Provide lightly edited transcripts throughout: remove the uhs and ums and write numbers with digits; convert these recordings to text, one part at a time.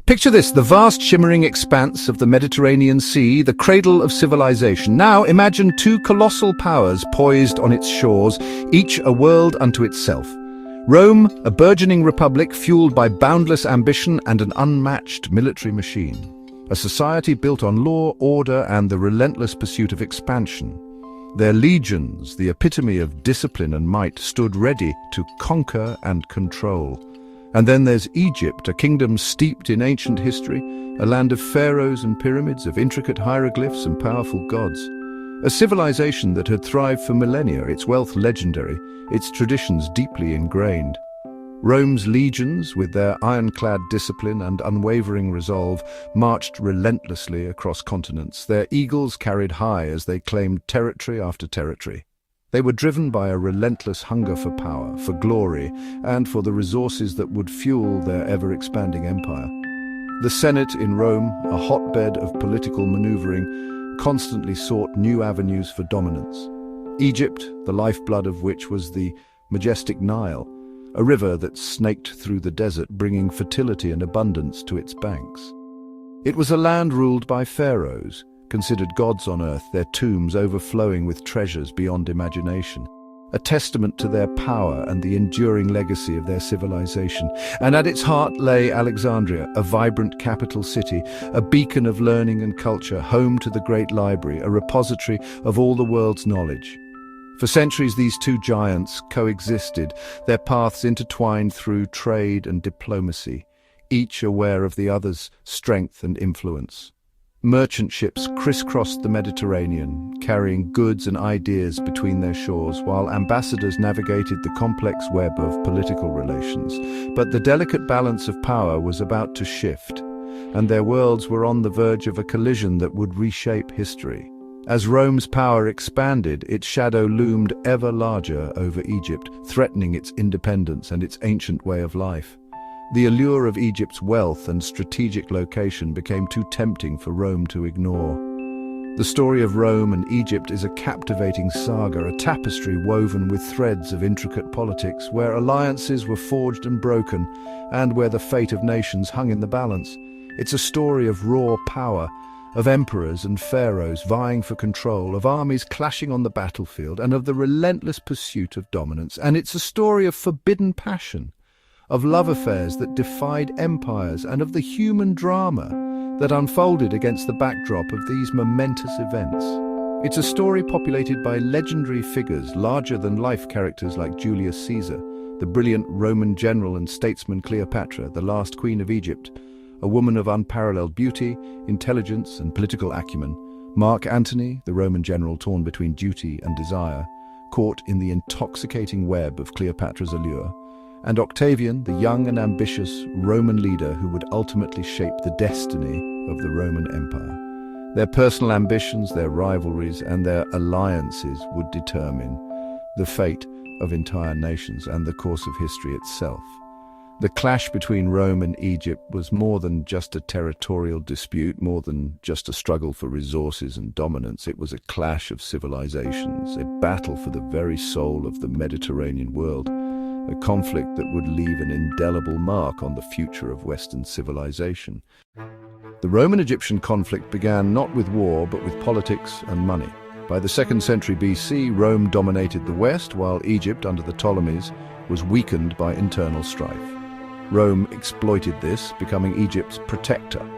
Picture this, the vast shimmering expanse of the Mediterranean Sea, the cradle of civilization. Now imagine two colossal powers poised on its shores, each a world unto itself. Rome, a burgeoning republic fueled by boundless ambition and an unmatched military machine. A society built on law, order, and the relentless pursuit of expansion. Their legions, the epitome of discipline and might, stood ready to conquer and control. And then there's Egypt, a kingdom steeped in ancient history, a land of pharaohs and pyramids, of intricate hieroglyphs and powerful gods. A civilization that had thrived for millennia, its wealth legendary, its traditions deeply ingrained. Rome's legions, with their ironclad discipline and unwavering resolve, marched relentlessly across continents, their eagles carried high as they claimed territory after territory. They were driven by a relentless hunger for power, for glory, and for the resources that would fuel their ever-expanding empire. The Senate in Rome, a hotbed of political maneuvering, constantly sought new avenues for dominance. Egypt, the lifeblood of which was the majestic Nile, a river that snaked through the desert, bringing fertility and abundance to its banks. It was a land ruled by pharaohs, considered gods on earth, their tombs overflowing with treasures beyond imagination, a testament to their power and the enduring legacy of their civilization. And at its heart lay Alexandria, a vibrant capital city, a beacon of learning and culture, home to the great library, a repository of all the world's knowledge. For centuries, these two giants coexisted, their paths intertwined through trade and diplomacy, each aware of the other's strength and influence. Merchant ships crisscrossed the Mediterranean, carrying goods and ideas between their shores, while ambassadors navigated the complex web of political relations. But the delicate balance of power was about to shift, and their worlds were on the verge of a collision that would reshape history. As Rome's power expanded, its shadow loomed ever larger over Egypt, threatening its independence and its ancient way of life. The allure of Egypt's wealth and strategic location became too tempting for Rome to ignore. The story of Rome and Egypt is a captivating saga, a tapestry woven with threads of intricate politics, where alliances were forged and broken, and where the fate of nations hung in the balance. It's a story of raw power, of emperors and pharaohs vying for control, of armies clashing on the battlefield, and of the relentless pursuit of dominance. And it's a story of forbidden passion, of love affairs that defied empires, and of the human drama that unfolded against the backdrop of these momentous events. It's a story populated by legendary figures, larger-than-life characters like Julius Caesar, the brilliant Roman general and statesman Cleopatra, the last queen of Egypt, a woman of unparalleled beauty, intelligence, and political acumen, Mark Antony, the Roman general torn between duty and desire, caught in the intoxicating web of Cleopatra's allure, and Octavian, the young and ambitious Roman leader who would ultimately shape the destiny of the Roman Empire. Their personal ambitions, their rivalries, and their alliances would determine the fate of entire nations and the course of history itself. The clash between Rome and Egypt was more than just a territorial dispute, more than just a struggle for resources and dominance. It was a clash of civilizations, a battle for the very soul of the Mediterranean world, a conflict that would leave an indelible mark on the future of Western civilization. The Roman-Egyptian conflict began not with war, but with politics and money. By the 2nd century BC, Rome dominated the West, while Egypt, under the Ptolemies, was weakened by internal strife. Rome exploited this, becoming Egypt's protector.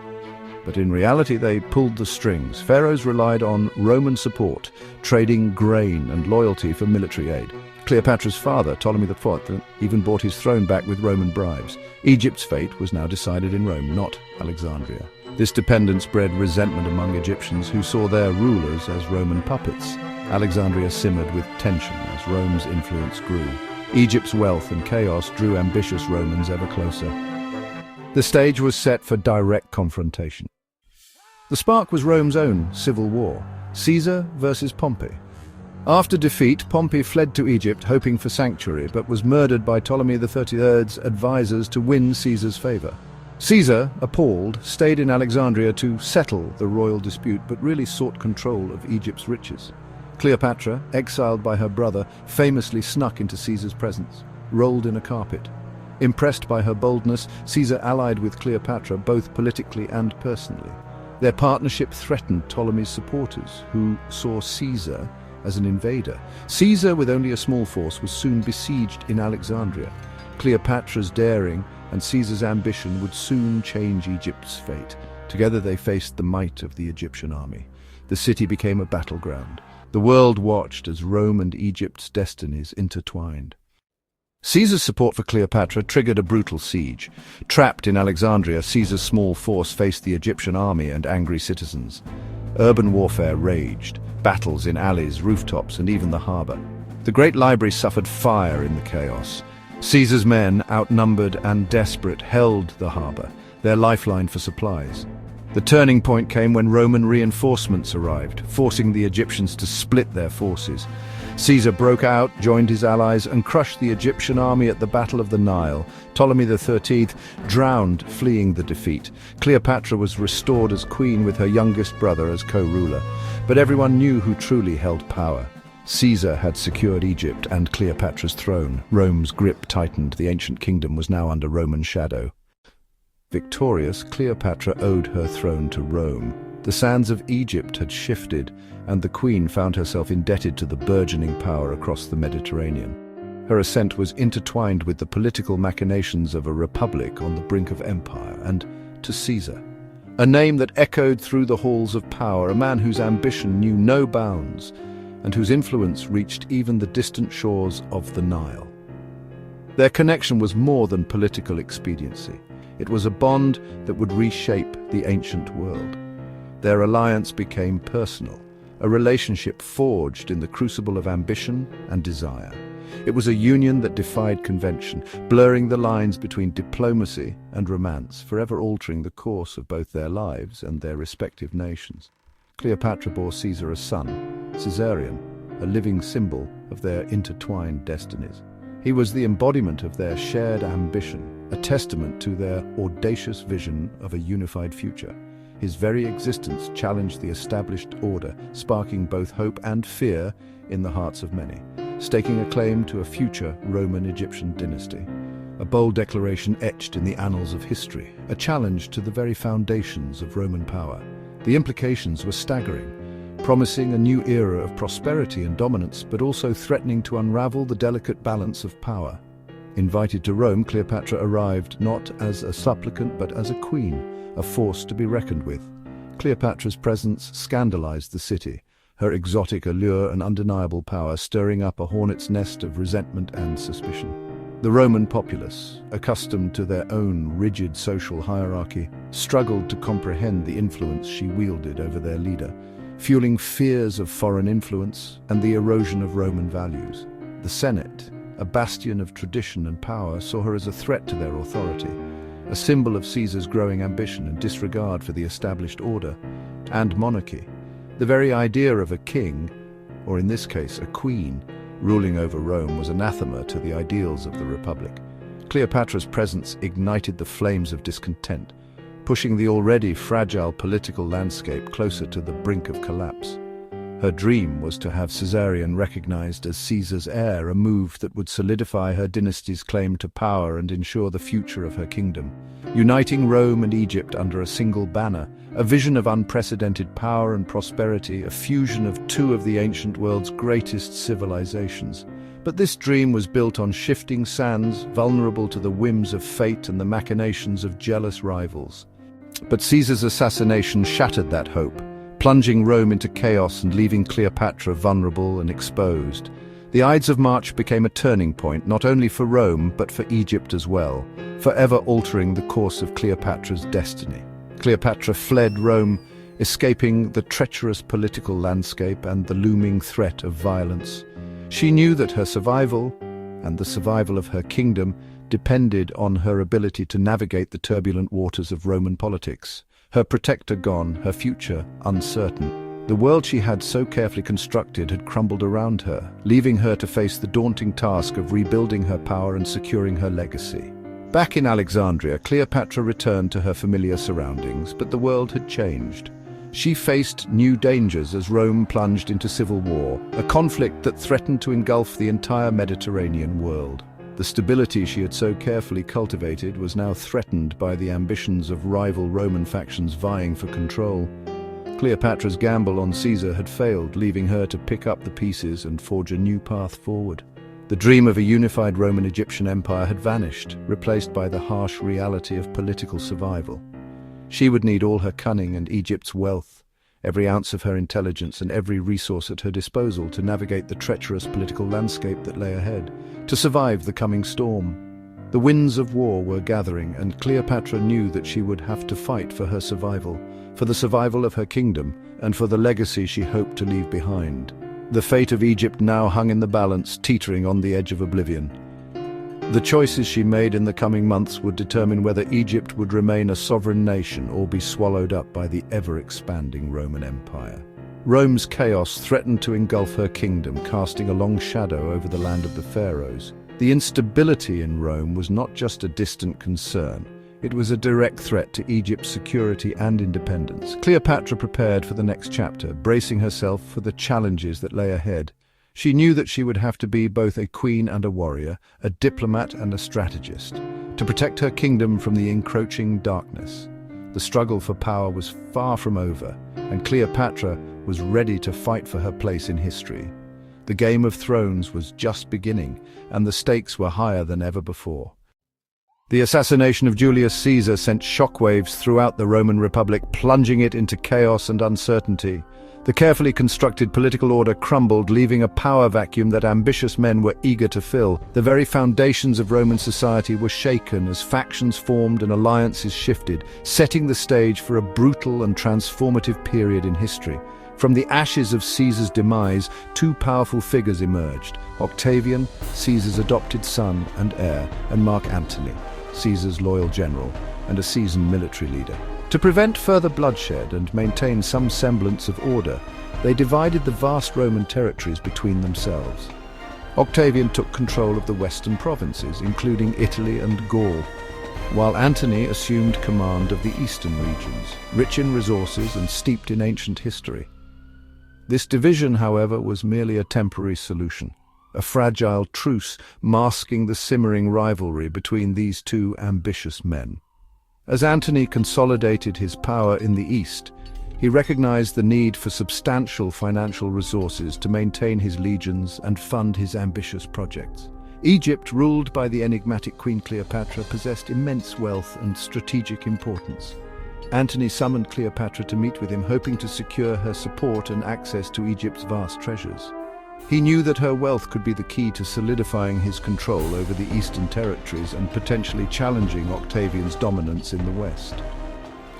But in reality, they pulled the strings. Pharaohs relied on Roman support, trading grain and loyalty for military aid. Cleopatra's father, Ptolemy IV, even bought his throne back with Roman bribes. Egypt's fate was now decided in Rome, not Alexandria. This dependence bred resentment among Egyptians who saw their rulers as Roman puppets. Alexandria simmered with tension as Rome's influence grew. Egypt's wealth and chaos drew ambitious Romans ever closer. The stage was set for direct confrontation. The spark was Rome's own civil war, Caesar versus Pompey. After defeat, Pompey fled to Egypt hoping for sanctuary, but was murdered by Ptolemy III's advisors to win Caesar's favor. Caesar, appalled, stayed in Alexandria to settle the royal dispute, but really sought control of Egypt's riches. Cleopatra, exiled by her brother, famously snuck into Caesar's presence, rolled in a carpet. Impressed by her boldness, Caesar allied with Cleopatra both politically and personally. Their partnership threatened Ptolemy's supporters, who saw Caesar as an invader. Caesar, with only a small force, was soon besieged in Alexandria. Cleopatra's daring and Caesar's ambition would soon change Egypt's fate. Together they faced the might of the Egyptian army. The city became a battleground. The world watched as Rome and Egypt's destinies intertwined. Caesar's support for Cleopatra triggered a brutal siege. Trapped in Alexandria, Caesar's small force faced the Egyptian army and angry citizens. Urban warfare raged, battles in alleys, rooftops, and even the harbor. The great library suffered fire in the chaos. Caesar's men, outnumbered and desperate, held the harbor, their lifeline for supplies. The turning point came when Roman reinforcements arrived, forcing the Egyptians to split their forces. Caesar broke out, joined his allies, and crushed the Egyptian army at the Battle of the Nile. Ptolemy XIII drowned, fleeing the defeat. Cleopatra was restored as queen with her youngest brother as co-ruler. But everyone knew who truly held power. Caesar had secured Egypt and Cleopatra's throne. Rome's grip tightened. The ancient kingdom was now under Roman shadow. Victorious, Cleopatra owed her throne to Rome. The sands of Egypt had shifted, and the queen found herself indebted to the burgeoning power across the Mediterranean. Her ascent was intertwined with the political machinations of a republic on the brink of empire, and to Caesar. A name that echoed through the halls of power, a man whose ambition knew no bounds, and whose influence reached even the distant shores of the Nile. Their connection was more than political expediency. It was a bond that would reshape the ancient world. Their alliance became personal, a relationship forged in the crucible of ambition and desire. It was a union that defied convention, blurring the lines between diplomacy and romance, forever altering the course of both their lives and their respective nations. Cleopatra bore Caesar a son, Caesarion, a living symbol of their intertwined destinies. He was the embodiment of their shared ambition, a testament to their audacious vision of a unified future. His very existence challenged the established order, sparking both hope and fear in the hearts of many, staking a claim to a future Roman-Egyptian dynasty. A bold declaration etched in the annals of history, a challenge to the very foundations of Roman power. The implications were staggering, promising a new era of prosperity and dominance, but also threatening to unravel the delicate balance of power. Invited to Rome, Cleopatra arrived not as a supplicant but as a queen, a force to be reckoned with. Cleopatra's presence scandalized the city, her exotic allure and undeniable power stirring up a hornet's nest of resentment and suspicion. The Roman populace, accustomed to their own rigid social hierarchy, struggled to comprehend the influence she wielded over their leader, fueling fears of foreign influence and the erosion of Roman values. The Senate, a bastion of tradition and power, saw her as a threat to their authority, a symbol of Caesar's growing ambition and disregard for the established order and monarchy. The very idea of a king, or in this case a queen, ruling over Rome was anathema to the ideals of the Republic. Cleopatra's presence ignited the flames of discontent, pushing the already fragile political landscape closer to the brink of collapse. Her dream was to have Caesarion recognized as Caesar's heir, a move that would solidify her dynasty's claim to power and ensure the future of her kingdom. Uniting Rome and Egypt under a single banner, a vision of unprecedented power and prosperity, a fusion of two of the ancient world's greatest civilizations. But this dream was built on shifting sands, vulnerable to the whims of fate and the machinations of jealous rivals. But Caesar's assassination shattered that hope, plunging Rome into chaos and leaving Cleopatra vulnerable and exposed. The Ides of March became a turning point, not only for Rome, but for Egypt as well, forever altering the course of Cleopatra's destiny. Cleopatra fled Rome, escaping the treacherous political landscape and the looming threat of violence. She knew that her survival, and the survival of her kingdom, depended on her ability to navigate the turbulent waters of Roman politics. Her protector gone, her future uncertain. The world she had so carefully constructed had crumbled around her, leaving her to face the daunting task of rebuilding her power and securing her legacy. Back in Alexandria, Cleopatra returned to her familiar surroundings, but the world had changed. She faced new dangers as Rome plunged into civil war, a conflict that threatened to engulf the entire Mediterranean world. The stability she had so carefully cultivated was now threatened by the ambitions of rival Roman factions vying for control. Cleopatra's gamble on Caesar had failed, leaving her to pick up the pieces and forge a new path forward. The dream of a unified Roman-Egyptian empire had vanished, replaced by the harsh reality of political survival. She would need all her cunning and Egypt's wealth, every ounce of her intelligence and every resource at her disposal to navigate the treacherous political landscape that lay ahead, to survive the coming storm. The winds of war were gathering, and Cleopatra knew that she would have to fight for her survival, for the survival of her kingdom, and for the legacy she hoped to leave behind. The fate of Egypt now hung in the balance, teetering on the edge of oblivion. The choices she made in the coming months would determine whether Egypt would remain a sovereign nation or be swallowed up by the ever-expanding Roman Empire. Rome's chaos threatened to engulf her kingdom, casting a long shadow over the land of the pharaohs. The instability in Rome was not just a distant concern. It was a direct threat to Egypt's security and independence. Cleopatra prepared for the next chapter, bracing herself for the challenges that lay ahead. She knew that she would have to be both a queen and a warrior, a diplomat and a strategist, to protect her kingdom from the encroaching darkness. The struggle for power was far from over, and Cleopatra was ready to fight for her place in history. The Game of Thrones was just beginning, and the stakes were higher than ever before. The assassination of Julius Caesar sent shockwaves throughout the Roman Republic, plunging it into chaos and uncertainty. The carefully constructed political order crumbled, leaving a power vacuum that ambitious men were eager to fill. The very foundations of Roman society were shaken as factions formed and alliances shifted, setting the stage for a brutal and transformative period in history. From the ashes of Caesar's demise, two powerful figures emerged: Octavian, Caesar's adopted son and heir, and Mark Antony, Caesar's loyal general and a seasoned military leader. To prevent further bloodshed and maintain some semblance of order, they divided the vast Roman territories between themselves. Octavian took control of the western provinces, including Italy and Gaul, while Antony assumed command of the eastern regions, rich in resources and steeped in ancient history. This division, however, was merely a temporary solution, a fragile truce masking the simmering rivalry between these two ambitious men. As Antony consolidated his power in the east, he recognized the need for substantial financial resources to maintain his legions and fund his ambitious projects. Egypt, ruled by the enigmatic Queen Cleopatra, possessed immense wealth and strategic importance. Antony summoned Cleopatra to meet with him, hoping to secure her support and access to Egypt's vast treasures. He knew that her wealth could be the key to solidifying his control over the eastern territories and potentially challenging Octavian's dominance in the west.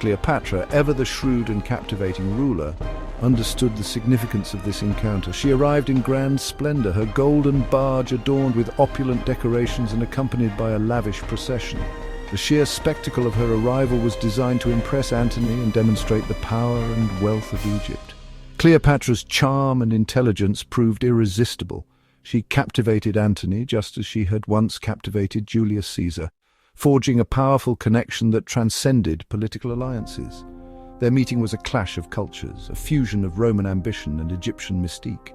Cleopatra, ever the shrewd and captivating ruler, understood the significance of this encounter. She arrived in grand splendor, her golden barge adorned with opulent decorations and accompanied by a lavish procession. The sheer spectacle of her arrival was designed to impress Antony and demonstrate the power and wealth of Egypt. Cleopatra's charm and intelligence proved irresistible. She captivated Antony just as she had once captivated Julius Caesar, forging a powerful connection that transcended political alliances. Their meeting was a clash of cultures, a fusion of Roman ambition and Egyptian mystique.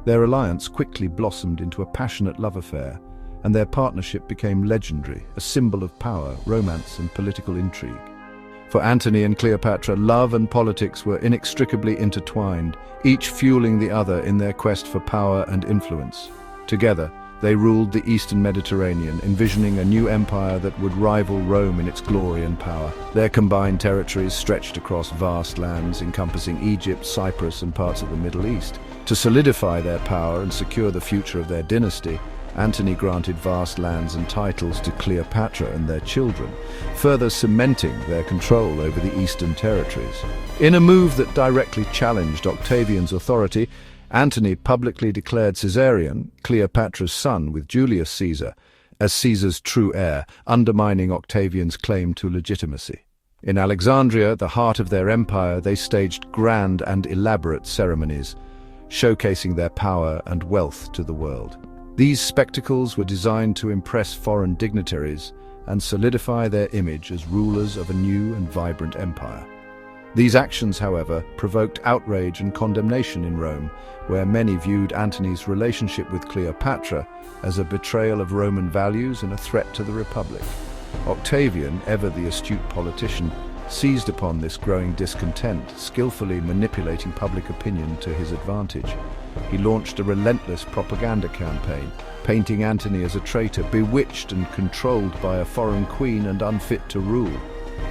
Their alliance quickly blossomed into a passionate love affair, and their partnership became legendary, a symbol of power, romance, and political intrigue. For Antony and Cleopatra, love and politics were inextricably intertwined, each fueling the other in their quest for power and influence. Together, they ruled the eastern Mediterranean, envisioning a new empire that would rival Rome in its glory and power. Their combined territories stretched across vast lands encompassing Egypt, Cyprus, and parts of the Middle East. To solidify their power and secure the future of their dynasty, Antony granted vast lands and titles to Cleopatra and their children, further cementing their control over the eastern territories. In a move that directly challenged Octavian's authority, Antony publicly declared Caesarion, Cleopatra's son with Julius Caesar, as Caesar's true heir, undermining Octavian's claim to legitimacy. In Alexandria, the heart of their empire, they staged grand and elaborate ceremonies, showcasing their power and wealth to the world. These spectacles were designed to impress foreign dignitaries and solidify their image as rulers of a new and vibrant empire. These actions, however, provoked outrage and condemnation in Rome, where many viewed Antony's relationship with Cleopatra as a betrayal of Roman values and a threat to the Republic. Octavian, ever the astute politician, seized upon this growing discontent, skillfully manipulating public opinion to his advantage. He launched a relentless propaganda campaign, painting Antony as a traitor, bewitched and controlled by a foreign queen and unfit to rule.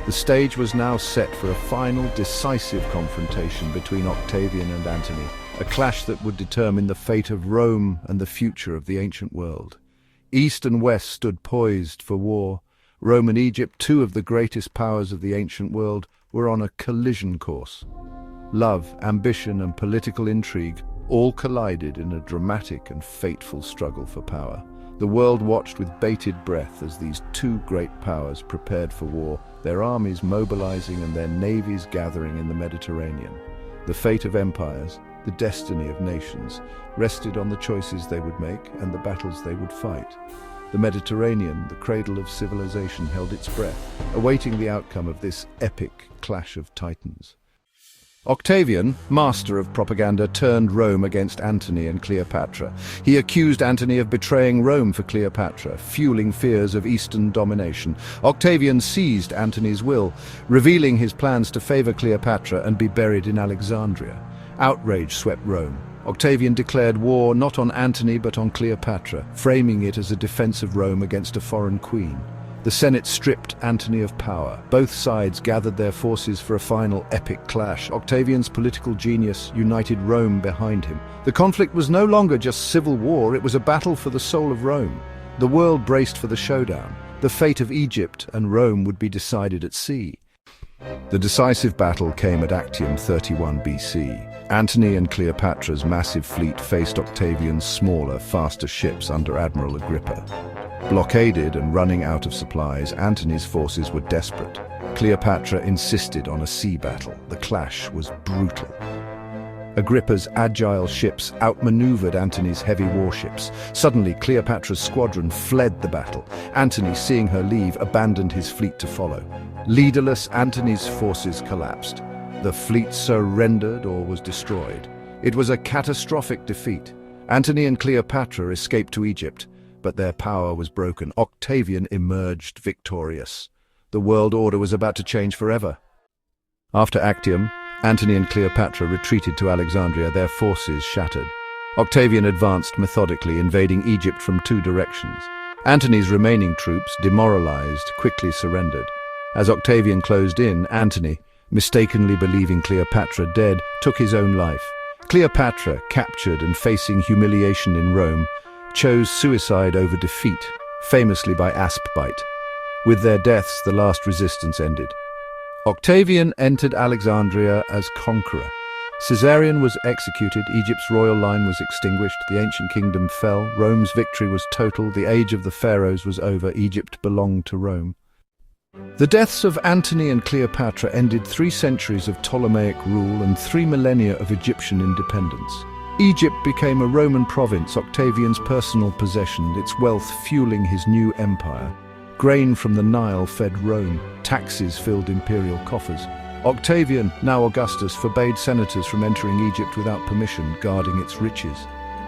The stage was now set for a final, decisive confrontation between Octavian and Antony, a clash that would determine the fate of Rome and the future of the ancient world. East and West stood poised for war. Rome and Egypt, two of the greatest powers of the ancient world, were on a collision course. Love, ambition, and political intrigue all collided in a dramatic and fateful struggle for power. The world watched with bated breath as these two great powers prepared for war, their armies mobilizing and their navies gathering in the Mediterranean. The fate of empires, the destiny of nations, rested on the choices they would make and the battles they would fight. The Mediterranean, the cradle of civilization, held its breath, awaiting the outcome of this epic clash of titans. Octavian, master of propaganda, turned Rome against Antony and Cleopatra. He accused Antony of betraying Rome for Cleopatra, fueling fears of Eastern domination. Octavian seized Antony's will, revealing his plans to favor Cleopatra and be buried in Alexandria. Outrage swept Rome. Octavian declared war not on Antony but on Cleopatra, framing it as a defense of Rome against a foreign queen. The Senate stripped Antony of power. Both sides gathered their forces for a final epic clash. Octavian's political genius united Rome behind him. The conflict was no longer just civil war, it was a battle for the soul of Rome. The world braced for the showdown. The fate of Egypt and Rome would be decided at sea. The decisive battle came at Actium 31 BC. Antony and Cleopatra's massive fleet faced Octavian's smaller, faster ships under Admiral Agrippa. Blockaded and running out of supplies, Antony's forces were desperate. Cleopatra insisted on a sea battle. The clash was brutal. Agrippa's agile ships outmaneuvered Antony's heavy warships. Suddenly, Cleopatra's squadron fled the battle. Antony, seeing her leave, abandoned his fleet to follow. Leaderless, Antony's forces collapsed. The fleet surrendered or was destroyed. It was a catastrophic defeat. Antony and Cleopatra escaped to Egypt, but their power was broken. Octavian emerged victorious. The world order was about to change forever. After Actium, Antony and Cleopatra retreated to Alexandria, their forces shattered. Octavian advanced methodically, invading Egypt from two directions. Antony's remaining troops, demoralized, quickly surrendered. As Octavian closed in, Antony, mistakenly believing Cleopatra dead, took his own life. Cleopatra, captured and facing humiliation in Rome, chose suicide over defeat, famously by asp bite. With their deaths, the last resistance ended. Octavian entered Alexandria as conqueror. Caesarion was executed, Egypt's royal line was extinguished, the ancient kingdom fell, Rome's victory was total, the age of the pharaohs was over, Egypt belonged to Rome. The deaths of Antony and Cleopatra ended 3 centuries of Ptolemaic rule and 3 millennia of Egyptian independence. Egypt became a Roman province, Octavian's personal possession, its wealth fueling his new empire. Grain from the Nile fed Rome, taxes filled imperial coffers. Octavian, now Augustus, forbade senators from entering Egypt without permission, guarding its riches.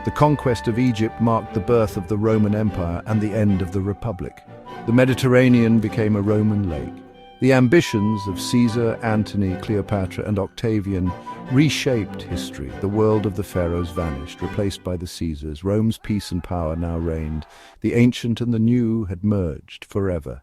The conquest of Egypt marked the birth of the Roman Empire and the end of the Republic. The Mediterranean became a Roman lake. The ambitions of Caesar, Antony, Cleopatra, and Octavian reshaped history. The world of the pharaohs vanished, replaced by the Caesars. Rome's peace and power now reigned. The ancient and the new had merged forever.